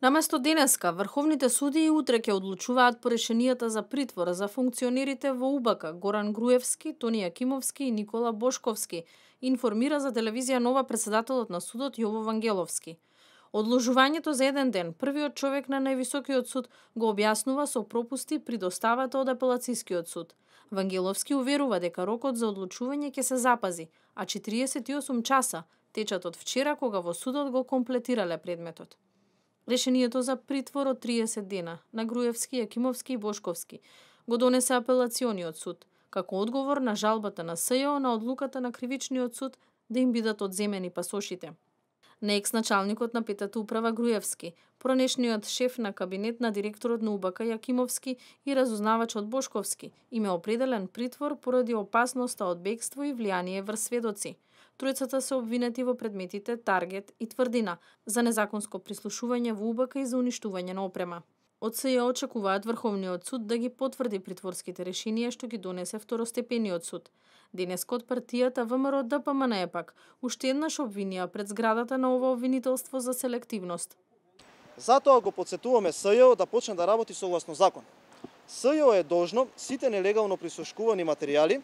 Наместо денеска, врховните судии утре ќе одлучуваат по решенијата за притвор за функционерите во УБК Горан Груевски, Тони Јакимовски и Никола Бошковски, информира за телевизија Нова председателот на судот Јово Вангеловски. Одложувањето за еден ден, првиот човек на највисокиот суд го објаснува со пропусти при доставата од апелацискиот суд. Вангеловски уверува дека рокот за одлучување ќе се запази, а 48 часа течат од вчера кога во судот го комплетирале предметот. Решението за притвор од 30 дена на Груевски, Јакимовски и Бошковски го донесе апелациониот суд, како одговор на жалбата на СЈО на одлуката на кривичниот суд да им бидат одземени пасошите. На екс-началникот на петата управа Груевски, пронешниот шеф на кабинет на директорот на УБК Јакимовски и разузнавачот Бошковски им е определен притвор поради опасноста од бегство и влијание врз сведоци. Тројцата се обвинети во предметите Таргет и Тврдина за незаконско прислушување во УБК и за уништување на опрема. Од СЈО очекуваат Врховниот суд да ги потврди притворските решенија што ги донесе второстепениот суд. Денеска од партијата ВМРО ДПМН е пак уште еднаш обвинија пред зградата на ова обвинителство за селективност. Затоа го потсетуваме СЈО да почне да работи согласно закон. СЈО е должно сите нелегално присушкувани материјали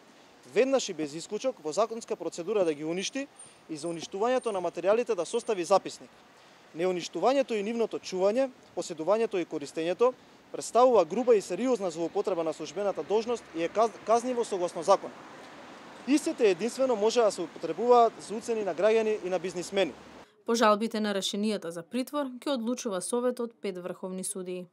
веднаш и без исклучок во законска процедура да ги уништи и за уништувањето на материјалите да состави записник. Неуништувањето и нивното чување, поседувањето и користењето представува груба и сериозна злоупотреба на службената должност и е казниво согласно закон. Истите единствено може да се употребуваат за уцени на граѓани и на бизнисмени. По жалбите на решенијата за притвор ќе одлучува Советот 5 врховни судии.